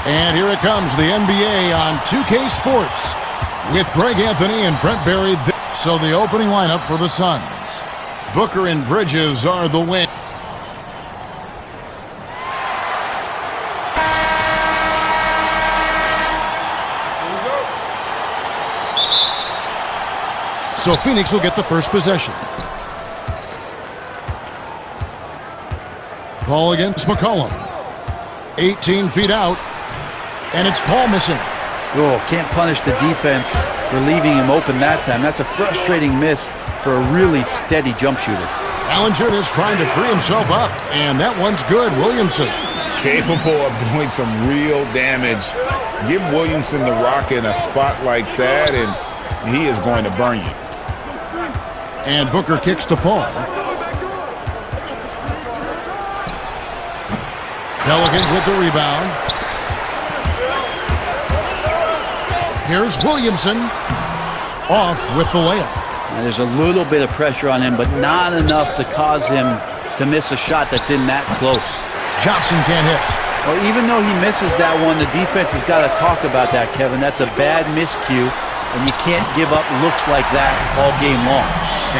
And here it comes, the NBA on 2K Sports with Greg Anthony and Brent Barry. So the opening lineup for the Suns. Booker and Bridges are the win. So Phoenix will get the first possession. Ball against McCollum. 18 feet out. And it's Paul missing. Oh, can't punish the defense for leaving him open that time. That's a frustrating miss for a really steady jump shooter. Allinger is trying to free himself up. And that one's good. Williamson. Capable of doing some real damage. Give Williamson the rock in a spot like that, and he is going to burn you. And Booker kicks to Paul. Pelicans with the rebound. Here's Williamson. Off with the layup. Now, there's a little bit of pressure on him, but not enough to cause him to miss a shot that's in that close. Johnson can't hit. Well, even though he misses that one, the defense has got to talk about that, Kevin. That's a bad miscue, and you can't give up looks like that all game long.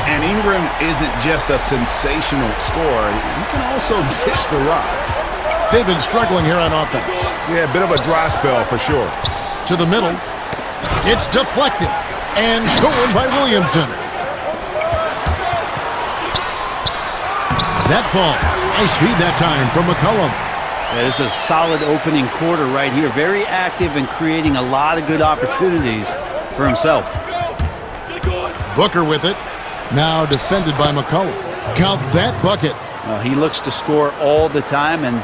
And Ingram isn't just a sensational scorer. He can also dish the rock. They've been struggling here on offense. Yeah, a bit of a dry spell for sure. To the middle. It's deflected and stolen by Williamson. That falls. Nice feed that time from McCollum. Yeah, this is a solid opening quarter right here. Very active and creating a lot of good opportunities for himself. Booker with it. Now defended by McCollum. Count that bucket. He looks to score all the time, and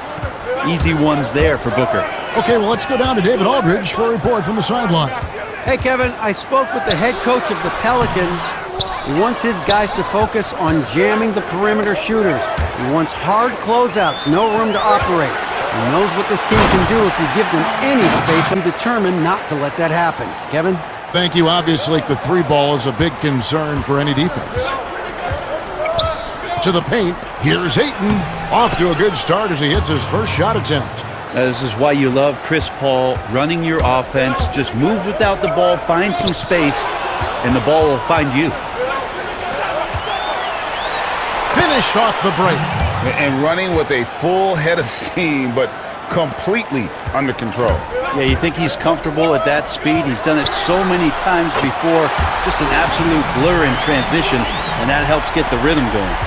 easy ones there for Booker. Okay, well, let's go down to David Aldridge for a report from the sideline. Hey, Kevin, I spoke with the head coach of the Pelicans. He wants his guys to focus on jamming the perimeter shooters. He wants hard closeouts, no room to operate. He knows what this team can do if you give them any space. I'm determined not to let that happen. Kevin? Thank you. Obviously, the three ball is a big concern for any defense. To the paint. Here's Ayton. Off to a good start as he hits his first shot attempt. This is why you love Chris Paul running your offense. Just move without the ball, find some space, and the ball will find you. Finished off the break. And running with a full head of steam, but completely under control. Yeah, you think he's comfortable at that speed. He's done it so many times before. Just an absolute blur in transition, and that helps get the rhythm going.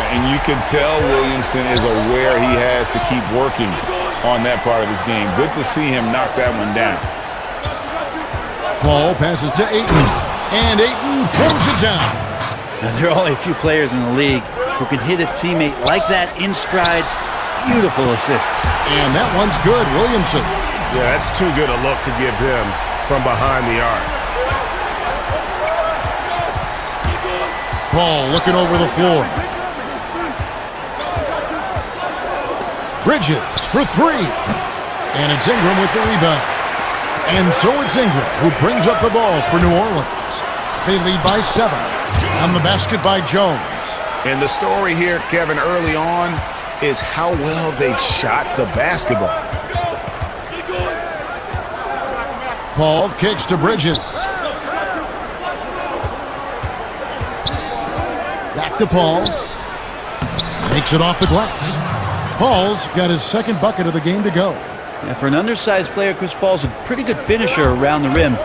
And you can tell Williamson is aware he has to keep working on that part of his game. Good to see him knock that one down. Paul passes to Ayton, and Ayton throws it down. Now, there are only a few players in the league who can hit a teammate like that in stride. Beautiful assist. And that one's good, Williamson. Yeah, that's too good a look to give him from behind the arc. Paul looking over the floor. Bridges for three. And it's Ingram with the rebound. And so it's Ingram who brings up the ball for New Orleans. They lead by 7. On the basket by Jones. And the story here, Kevin, early on is how well they've shot the basketball. Paul kicks to Bridges. Back to Paul. Makes it off the glass. Paul's got his second bucket of the game to go. Yeah, for an undersized player, Chris Paul's a pretty good finisher around the rim.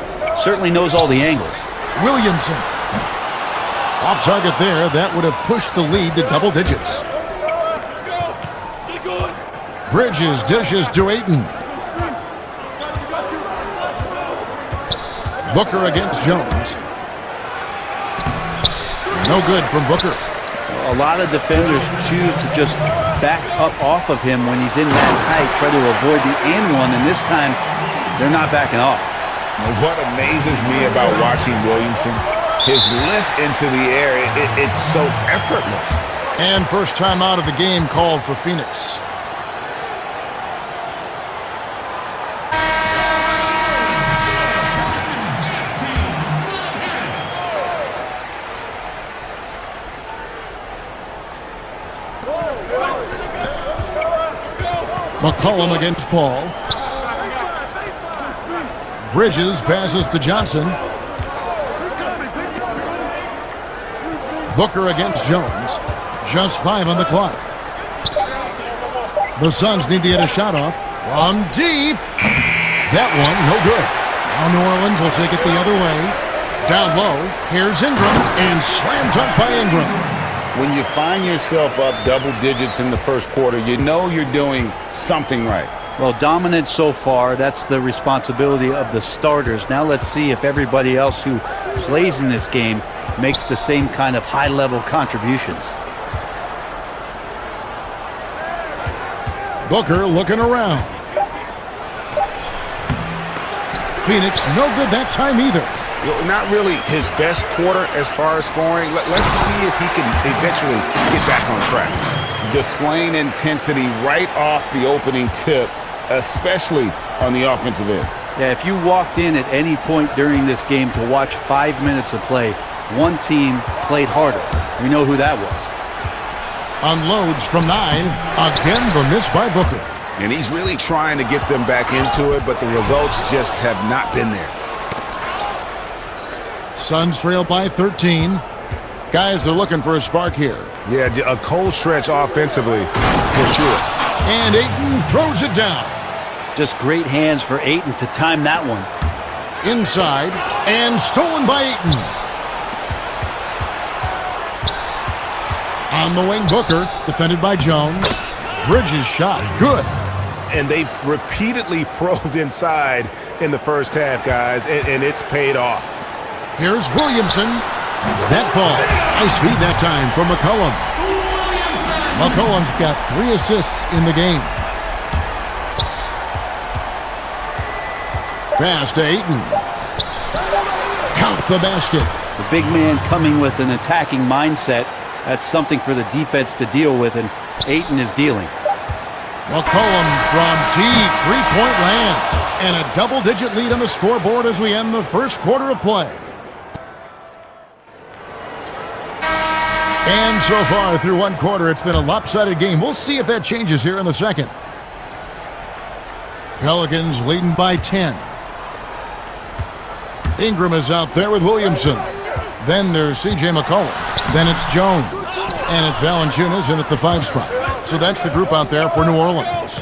Certainly knows all the angles. Williamson. Off target there. That would have pushed the lead to double digits. Bridges dishes to Ayton. Booker against Jones. No good from Booker. A lot of defenders choose to just back up off of him when he's in that tight, try to avoid the and one, and this time they're not backing off. What amazes me about watching Williamson, his lift into the air, it's so effortless. And first time out of the game called for Phoenix. McCollum against Paul. Bridges passes to Johnson. Booker against Jones. Just 5 on the clock. The Suns need to get a shot off from deep. That one, no good. Now New Orleans will take it the other way. Down low, here's Ingram, and slam dunk by Ingram. When you find yourself up double digits in the first quarter, you know you're doing something right. Well, dominant so far. That's the responsibility of the starters. Now let's see if everybody else who plays in this game makes the same kind of high-level contributions. Booker looking around. Phoenix, no good that time either. Not really his best quarter as far as scoring. Let's see if he can eventually get back on track. Displaying intensity right off the opening tip, especially on the offensive end. Yeah, if you walked in at any point during this game to watch 5 minutes of play, one team played harder. We know who that was. Unloads from 9. Again, the miss by Booker. And he's really trying to get them back into it, but the results just have not been there. Suns trail by 13. Guys are looking for a spark here. Yeah, a cold stretch offensively, for sure. And Ayton throws it down. Just great hands for Ayton to time that one. Inside, and stolen by Ayton. On the wing, Booker, defended by Jones. Bridges shot, good. And they've repeatedly probed inside in the first half, guys, and it's paid off. Here's Williamson. That fall. Nice feed that time from McCollum. McCollum's got 3 assists in the game. Pass to Ayton. Count the basket. The big man coming with an attacking mindset. That's something for the defense to deal with, and Ayton is dealing. McCollum from deep, 3-point land. And a double-digit lead on the scoreboard as we end the first quarter of play. And so far through one quarter, it's been a lopsided game. We'll see if that changes here in the second. Pelicans leading by 10. Ingram is out there with Williamson. Then there's C.J. McCollum. Then it's Jones. And it's Valanciunas in at the 5 spot. So that's the group out there for New Orleans.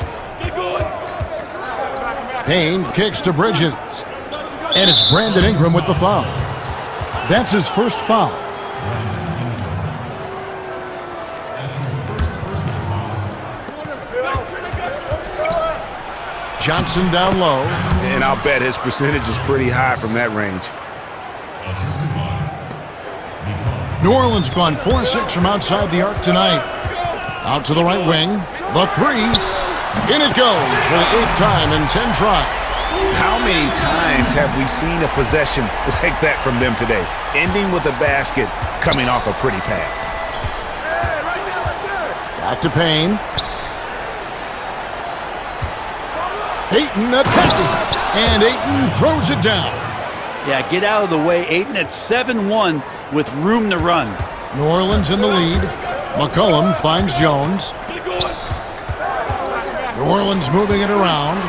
Payne kicks to Bridges. And it's Brandon Ingram with the foul. That's his first foul. Johnson down low. And I'll bet his percentage is pretty high from that range. New Orleans gone 4-6 from outside the arc tonight. Out to the right wing. The 3. In it goes for the 8th time in 10 tries. How many times have we seen a possession like that from them today? Ending with a basket, coming off a pretty pass. Back to Payne. Ayton attacking. And Ayton throws it down. Yeah, get out of the way. Ayton at 7-1 with room to run. New Orleans in the lead. McCollum finds Jones. New Orleans moving it around.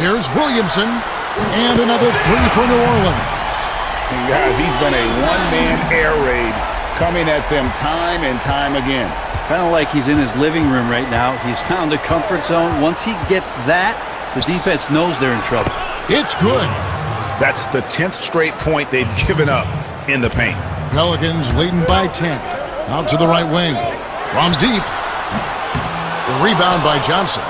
Here's Williamson. And another 3 for New Orleans. And guys, he's been a one-man air raid coming at them time and time again. Kind of like he's in his living room right now. He's found a comfort zone. Once he gets that, the defense knows they're in trouble. It's good. That's the 10th straight point they've given up in the paint. Pelicans leading by 10. Out to the right wing. From deep. The rebound by Johnson.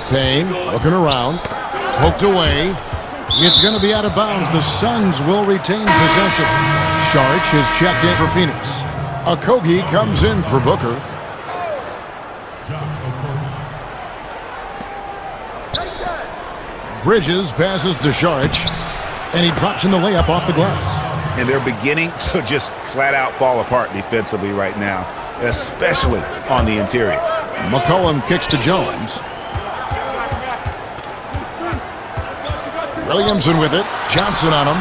Payne looking around. Poked away. It's going to be out of bounds. The Suns will retain possession. Sharch has checked in for Phoenix. Okogie comes in for Booker. Bridges passes to Sharch, and he drops in the layup off the glass. And they're beginning to just flat out fall apart defensively right now, especially on the interior. McCollum kicks to Jones. Williamson with it. Johnson on him.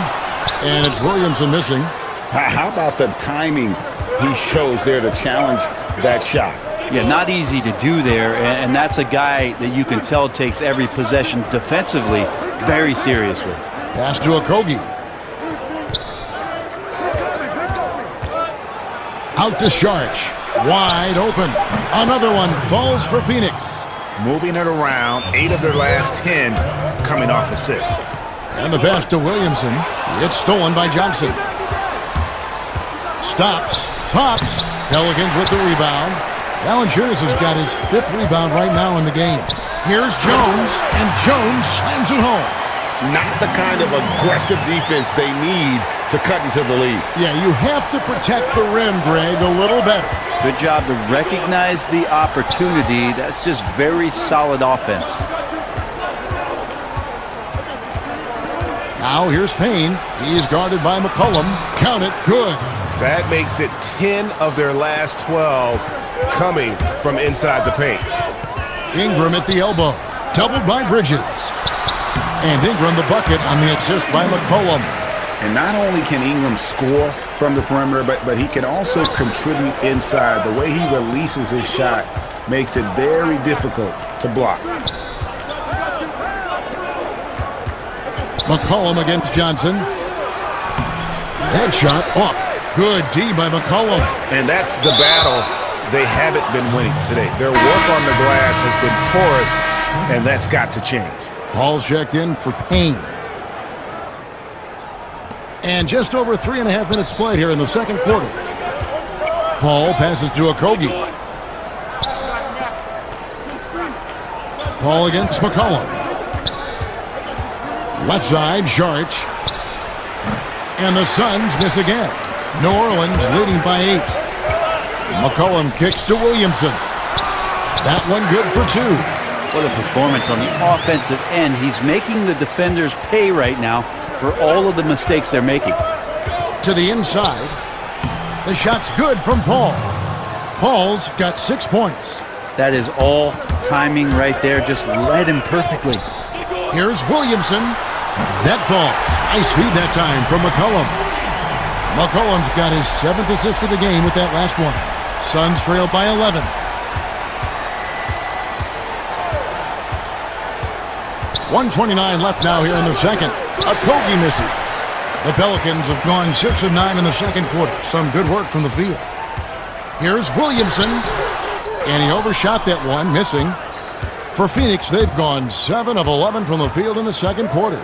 And it's Williamson missing. How about the timing he shows there to challenge that shot? Yeah, not easy to do there, and that's a guy that you can tell takes every possession defensively very seriously. Pass to Okogie. Out to Sharch. Wide open. Another one falls for Phoenix. Moving it around, 8 of their last 10 coming off assists. And the pass to Williamson. It's stolen by Johnson. Stops. Pops. Pelicans with the rebound. Valanciunas has got his 5th rebound right now in the game. Here's Jones, and Jones slams it home. Not the kind of aggressive defense they need to cut into the lead. Yeah, you have to protect the rim, Greg, a little better. Good job to recognize the opportunity. That's just very solid offense. Now here's Payne. He's guarded by McCollum. Count it. Good. That makes it 10 of their last 12 coming from inside the paint. Ingram at the elbow. Doubled by Bridges. And Ingram the bucket on the assist by McCollum. And not only can Ingram score from the perimeter, but he can also contribute inside. The way he releases his shot makes it very difficult to block. McCollum against Johnson. Headshot off. Good D by McCollum. And that's the battle they haven't been winning today. Their work on the glass has been porous, and that's got to change. Paul's checked in for Payne. And just over 3.5 minutes played here in the second quarter. Paul passes to Okogie. Paul against McCollum. Left side, Sharch. And the Suns miss again. New Orleans leading by 8. McCollum kicks to Williamson. That one good for 2. What a performance on the offensive end. He's making the defenders pay right now for all of the mistakes they're making. To the inside. The shot's good from Paul. Paul's got 6 points. That is all timing right there. Just led him perfectly. Here's Williamson. That falls. Nice feed that time from McCollum. McCollum's got his 7th assist of the game with that last one. Suns trail by 11. .129 left now here in the second. Okogie misses. The Pelicans have gone 6 of 9 in the second quarter. Some good work from the field. Here's Williamson. And he overshot that one, missing. For Phoenix, they've gone 7 of 11 from the field in the second quarter.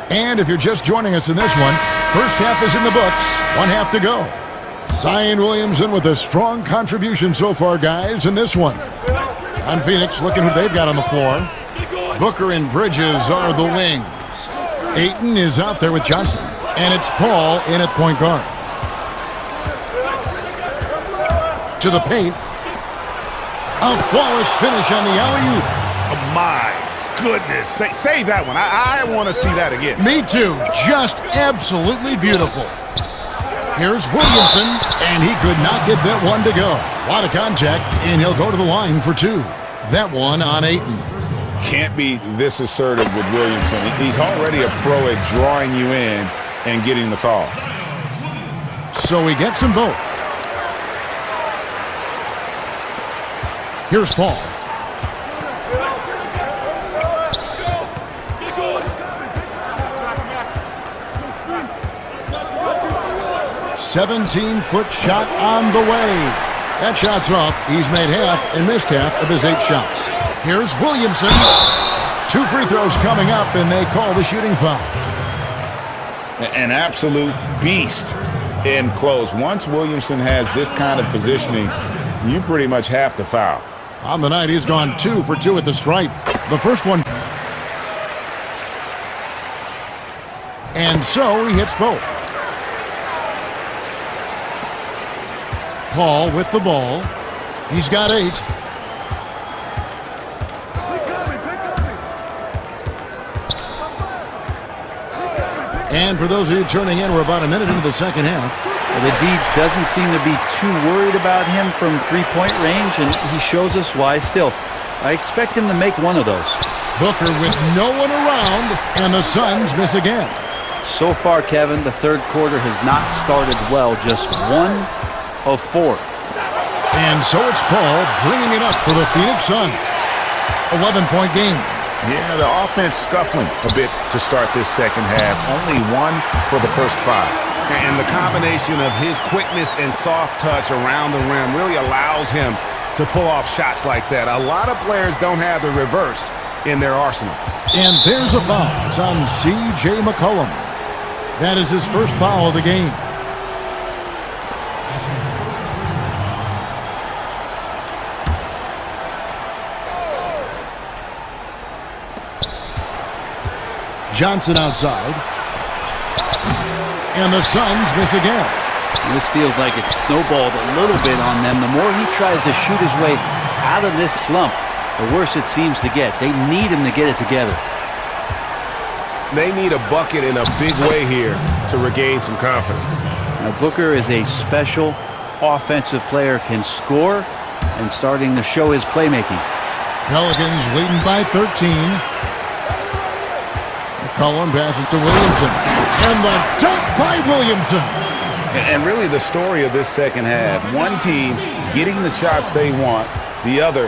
And if you're just joining us in this one, first half is in the books, 1 half to go. Zion Williamson with a strong contribution so far, guys, in this one. On Phoenix, looking who they've got on the floor. Booker and Bridges are the wings. Ayton is out there with Johnson. And it's Paul in at point guard. To the paint. A flawless finish on the alley-oop. Oh, my goodness. Save that one. I want to see that again. Me too. Just absolutely beautiful. Here's Williamson, and he could not get that one to go. A lot of contact, and he'll go to the line for two. That one on Ayton. Can't be this assertive with Williamson. He's already a pro at drawing you in and getting the call. So he gets them both. Here's Paul. "17-foot shot on the way." That shot's off. He's made half and missed half of his 8 shots. Here's Williamson. 2 free throws coming up, and they call the shooting foul. An absolute beast in close. Once Williamson has this kind of positioning, you pretty much have to foul. On the night, he's gone 2 for 2 at the stripe. The first one. And so he hits both. Paul with the ball. He's got 8. And for those of you turning in, we're about a minute into the second half. Well, the D doesn't seem to be too worried about him from three-point range, and he shows us why. Still, I expect him to make one of those. Booker with no one around, and the Suns miss again. So far, Kevin, the third quarter has not started well. Just 1 of 4. And so it's Paul bringing it up for the Phoenix Suns. 11-point game. Yeah, the offense scuffling a bit to start this second half. Only 1 for the first 5. And the combination of his quickness and soft touch around the rim really allows him to pull off shots like that. A lot of players don't have the reverse in their arsenal. And there's a foul. It's on C.J. McCollum. That is his first foul of the game. Johnson outside. And the Suns miss again. This feels like it's snowballed a little bit on them. The more he tries to shoot his way out of this slump, the worse it seems to get. They need him to get it together. They need a bucket in a big way here to regain some confidence. Now, Booker is a special offensive player, can score, and starting to show his playmaking. Pelicans leading by 13. McCollum passes to Williamson. And the dunk by Williamson. And really the story of this second half, one team getting the shots they want, the other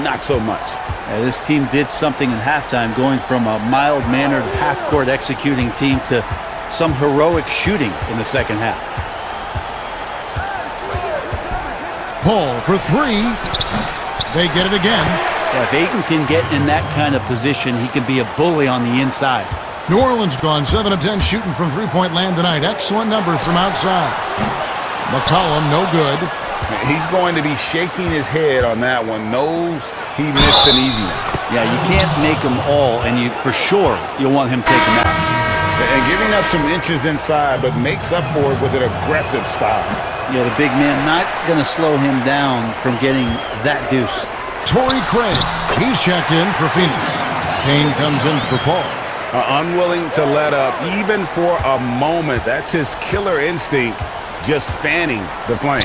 not so much. This team did something in halftime, going from a mild-mannered half-court executing team to some heroic shooting in the second half. Paul for 3. They get it again. Yeah, if Ayton can get in that kind of position, he can be a bully on the inside. New Orleans gone 7 of 10 shooting from three-point land tonight. Excellent numbers from outside. McCollum, no good. He's going to be shaking his head on that one. Knows he missed an easy one. Yeah, you can't make them all, and for sure you'll want him taken out. And giving up some inches inside, but makes up for it with an aggressive style. Yeah, the big man not going to slow him down from getting that deuce. Torrey Craig, he's checked in for Phoenix. Payne comes in for Paul. Unwilling to let up even for a moment. That's his killer instinct, just fanning the flames.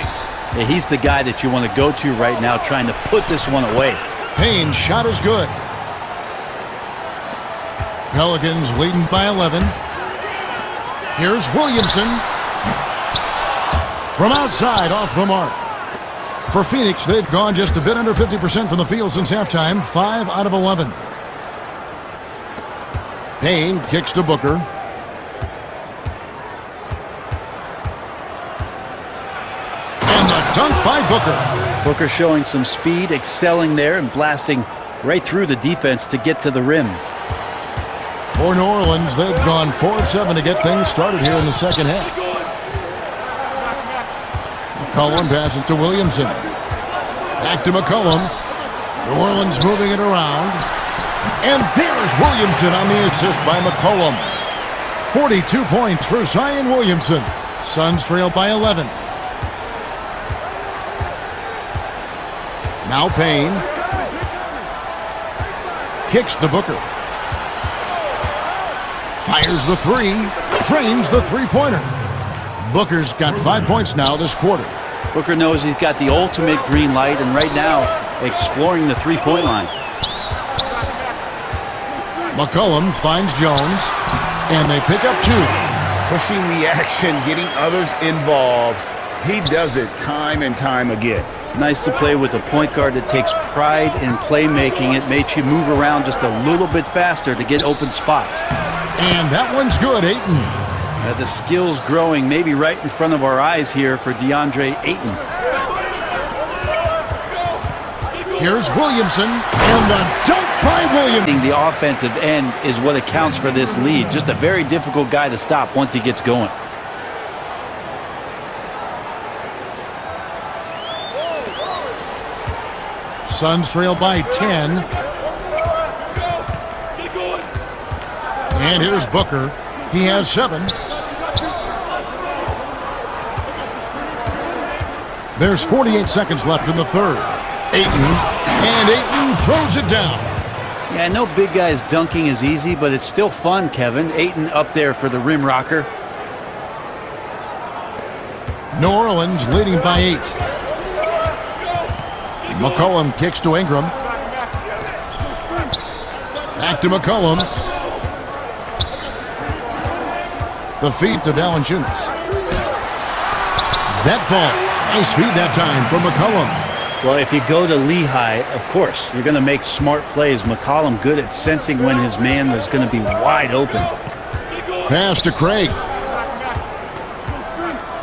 Yeah, he's the guy that you want to go to right now, trying to put this one away. Payne's shot is good. Pelicans leading by 11. Here's Williamson. From outside, off the mark. For Phoenix, they've gone just a bit under 50% from the field since halftime, 5 out of 11. Payne kicks to Booker. And the dunk by Booker. Booker showing some speed, excelling there, and blasting right through the defense to get to the rim. For New Orleans, they've gone 4 of 7 to get things started here in the second half. McCollum passes to Williamson. Back to McCollum. New Orleans moving it around. And there's Williamson on the assist by McCollum. 42 points for Zion Williamson. Suns trail by 11. Now Payne. Kicks to Booker. Fires the three. Drains the three-pointer. Booker's got 5 points now this quarter. Booker knows he's got the ultimate green light, and right now exploring the three-point line. McCollum finds Jones, and they pick up 2. Pushing the action, getting others involved. He does it time and time again. Nice to play with a point guard that takes pride in playmaking. It makes you move around just a little bit faster to get open spots. And that one's good, Ayton. The skill's growing, maybe right in front of our eyes here for DeAndre Ayton. Here's Williamson, and the dunk by Williamson. The offensive end is what accounts for this lead. Just a very difficult guy to stop once he gets going. Suns trail by 10. And here's Booker. He has 7. There's 48 seconds left in the third. Ayton, and Ayton throws it down. Yeah, I know big guys dunking is easy, but it's still fun, Kevin. Ayton up there for the rim rocker. New Orleans leading by 8. McCollum kicks to Ingram. Back to McCollum. The feed to Valanciunas. That falls. Nice feed that time for McCollum. Well, if you go to Lehigh, of course, you're going to make smart plays. McCollum good at sensing when his man was going to be wide open. Pass to Craig.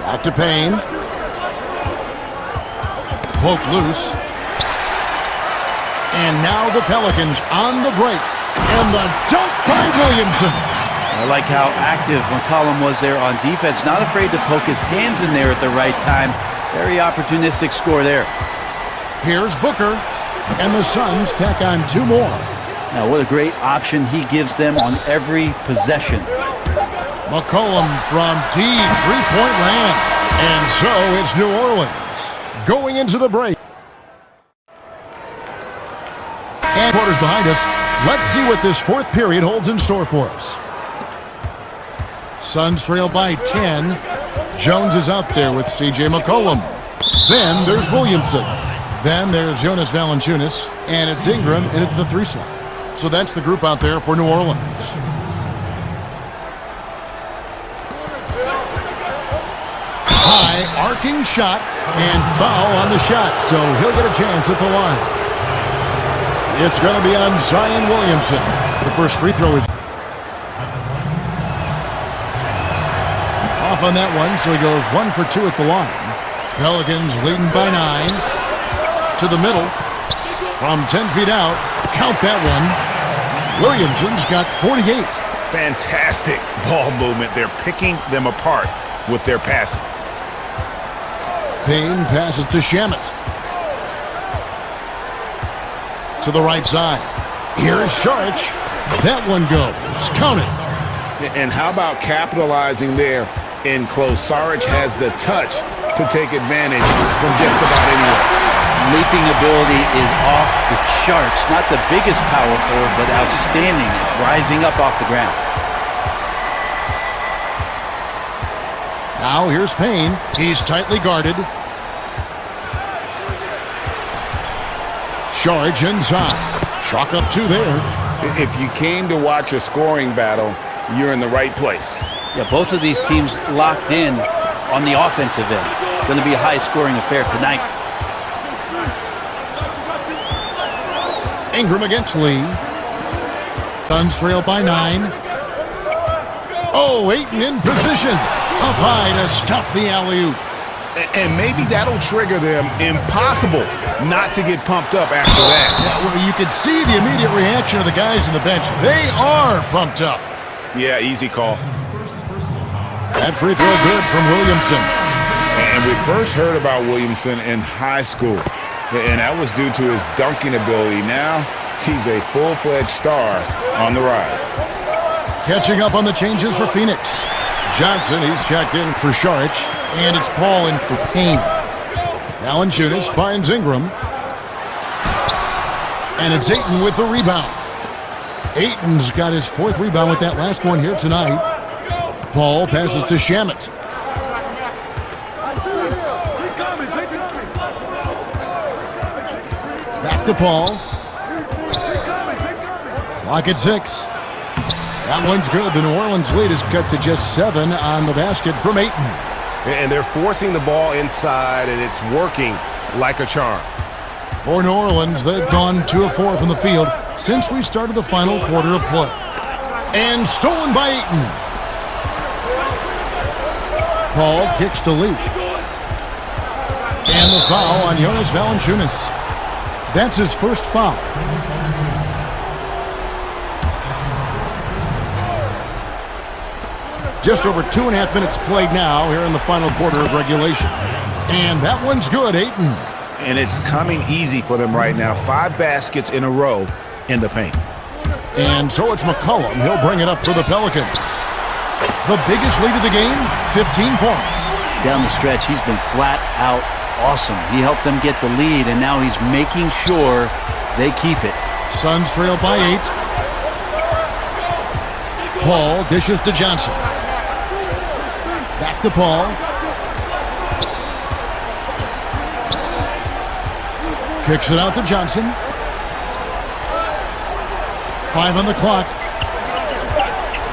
Back to Payne. Poke loose. And now the Pelicans on the break. And the dunk by Williamson. I like how active McCollum was there on defense. Not afraid to poke his hands in there at the right time. Very opportunistic score there. Here's Booker. And the Suns tack on 2 more. Now, what a great option he gives them on every possession. McCollum from deep three-point land. And so it's New Orleans going into the break. And quarters behind us. Let's see what this fourth period holds in store for us. Suns trail by 10. Jones is out there with C.J. McCollum. Then there's Williamson. Then there's Jonas Valanciunas. And it's Ingram in at the 3 slot. So that's the group out there for New Orleans. High arcing shot and foul on the shot. So he'll get a chance at the line. It's going to be on Zion Williamson. The first free throw is off on that one, so he goes 1 for 2 at the line. Pelicans leading by 9. To the middle. From 10 feet out. Count that one. Williamson's got 48. Fantastic ball movement. They're picking them apart with their passing. Payne passes to Shamet. To the right side. Here's Saric. That one goes. Count it. And how about capitalizing there in close? Saric has the touch to take advantage from just about anywhere. Leaping ability is off the charts. Not the biggest power forward, but outstanding. Rising up off the ground. Now here's Payne. He's tightly guarded. Saric inside. Chalk up 2 there. If you came to watch a scoring battle, you're in the right place. Yeah, both of these teams locked in on the offensive end. Going to be a high-scoring affair tonight. Ingram against Lee. Suns trail by 9. Oh, Ayton in position. Up high to stuff the alley-oop. And maybe that'll trigger them. Impossible not to get pumped up after that. Yeah, well, you could see the immediate reaction of the guys on the bench. They are pumped up. Yeah, easy call. That free throw good from Williamson. And we first heard about Williamson in high school. And that was due to his dunking ability. Now He's a full-fledged star on the rise. Catching up on the changes for Phoenix. Johnson, he's checked in for Sharich, and it's Paul in for Payne. Valanciunas finds Ingram. And it's Ayton with the rebound. Ayton's got his 4th rebound with that last one here tonight. Paul passes to Shamet. Back to Paul. Clock at 6. That one's good. The New Orleans lead is cut to just 7 on the basket from Ayton. And they're forcing the ball inside, and it's working like a charm. For New Orleans, they've gone 2 of 4 from the field since we started the final quarter of play. And stolen by Ayton. Paul kicks to Lee. And the foul on Jonas Valanciunas. That's his first foul. Just over 2.5 minutes played now here in the final quarter of regulation. And that one's good, Ayton. And it's coming easy for them right now. 5 baskets in a row in the paint. And so it's McCollum. He'll bring it up for the Pelicans. The biggest lead of the game, 15 points. Down the stretch, he's been flat out awesome. He helped them get the lead, and now he's making sure they keep it. Suns trail by 8. Paul dishes to Johnson. Back to Paul. Kicks it out to Johnson. 5 on the clock.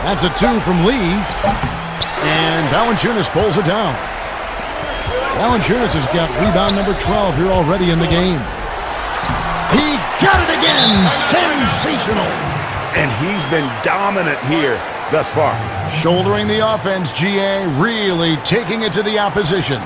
That's a 2 from Lee. And Valanciunas pulls it down. Valanciunas has got rebound number 12 here already in the game. He got it again! Sensational! And he's been dominant here thus far. Shouldering the offense, GA really taking it to the opposition.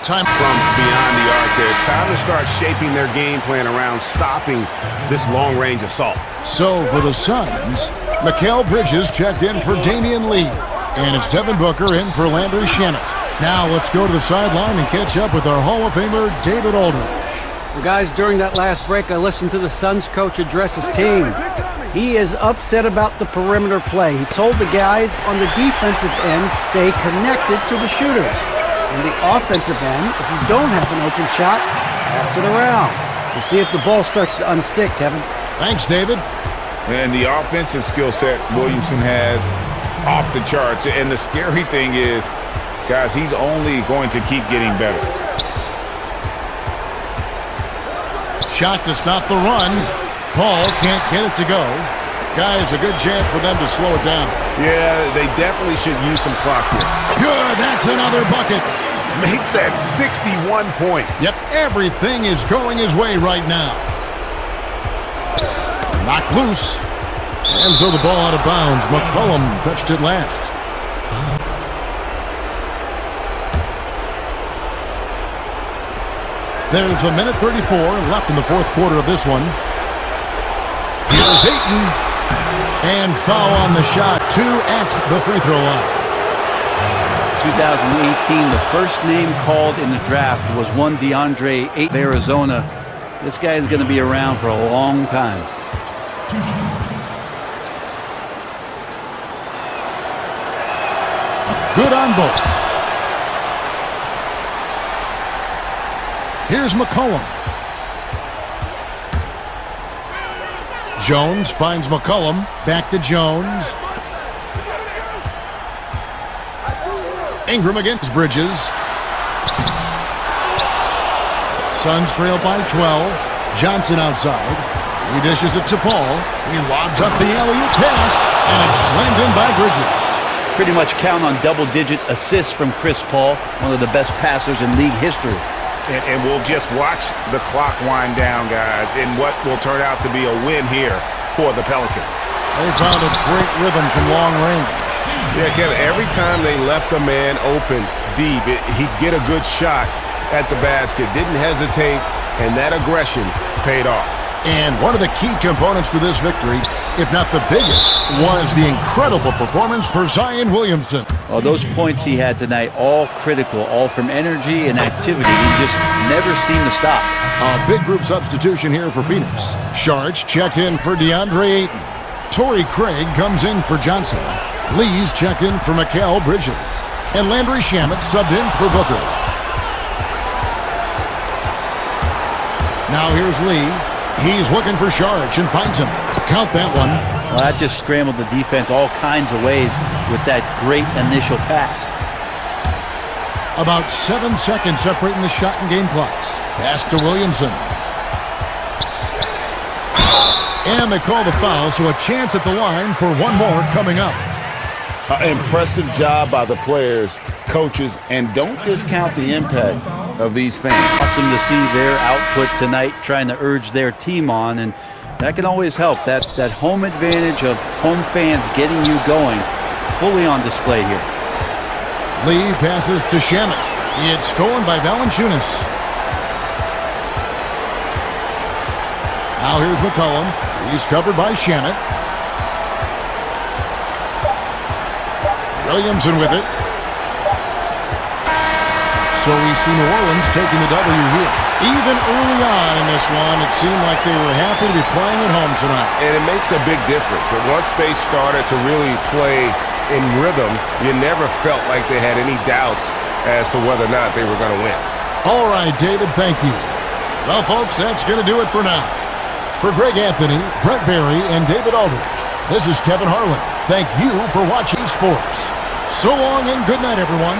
Time From beyond the arc there, it's time to start shaping their game plan around stopping this long-range assault. So for the Suns, Mikal Bridges checked in for Damian Lee. And it's Devin Booker in for Landry Shamet. Now let's go to the sideline and catch up with our Hall of Famer, David Aldridge. Well, guys, during that last break, I listened to the Suns coach address his team. He is upset about the perimeter play. He told the guys on the defensive end, stay connected to the shooters. On the offensive end, if you don't have an open shot, pass it around. We'll see if the ball starts to unstick, Kevin. Thanks, David. And the offensive skill set Williamson has off the charts. And the scary thing is, guys, he's only going to keep getting better. Shot to stop the run. Paul can't get it to go. Guys, a good chance for them to slow it down. Yeah, they definitely should use some clock here. Good, that's another bucket. Make that 61 point. Yep, everything is going his way right now. Knocked loose. And so the ball out of bounds. McCollum touched it last. There's a minute 34 left in the fourth quarter of this one. Here's Ayton. And foul on the shot. 2 at the free throw line. 2018, the first name called in the draft was one DeAndre Ayton of Arizona. This guy is going to be around for a long time. Good on both. Here's McCollum. Jones finds McCollum. Back to Jones. Ingram against Bridges. Suns trail by 12. Johnson outside. He dishes it to Paul. He lobs up the alley-oop pass, and it's slammed in by Bridges. Pretty much count on double-digit assists from Chris Paul, one of the best passers in league history. And we'll just watch the clock wind down, guys, in what will turn out to be a win here for the Pelicans. They found a great rhythm from long range. Yeah, Kevin, every time they left a man open deep, he'd get a good shot at the basket, didn't hesitate, and that aggression paid off. And one of the key components to this victory, if not the biggest, was the incredible performance for Zion Williamson. Oh, those points he had tonight, all critical, all from energy and activity. He just never seemed to stop. A big group substitution here for Phoenix. Sharch checked in for DeAndre Ayton. Torrey Craig comes in for Johnson. Lee's checked in for Mikal Bridges. And Landry Shamet subbed in for Booker. Now here's Lee. He's looking for Sharch and finds him. Count that one. Well, that just scrambled the defense all kinds of ways with that great initial pass. About 7 seconds separating the shot and game clocks. Pass to Williamson. And they call the foul, so a chance at the line for one more coming up. Impressive job by the players, coaches, and don't discount the impact of these fans. Awesome to see their output tonight, trying to urge their team on, and that can always help. That home advantage of home fans getting you going, fully on display here. Lee passes to Shamet. It's stolen by Valanciunas. Now here's McCollum. He's covered by Shamet. Williamson with it. So we see New Orleans taking the W here. Even early on in this one, it seemed like they were happy to be playing at home tonight. And it makes a big difference. Once they started to really play in rhythm, you never felt like they had any doubts as to whether or not they were going to win. All right, David, thank you. Well, folks, that's going to do it for now. For Greg Anthony, Brett Barry, and David Aldridge, this is Kevin Harlan. Thank you for watching sports. So long and good night, everyone.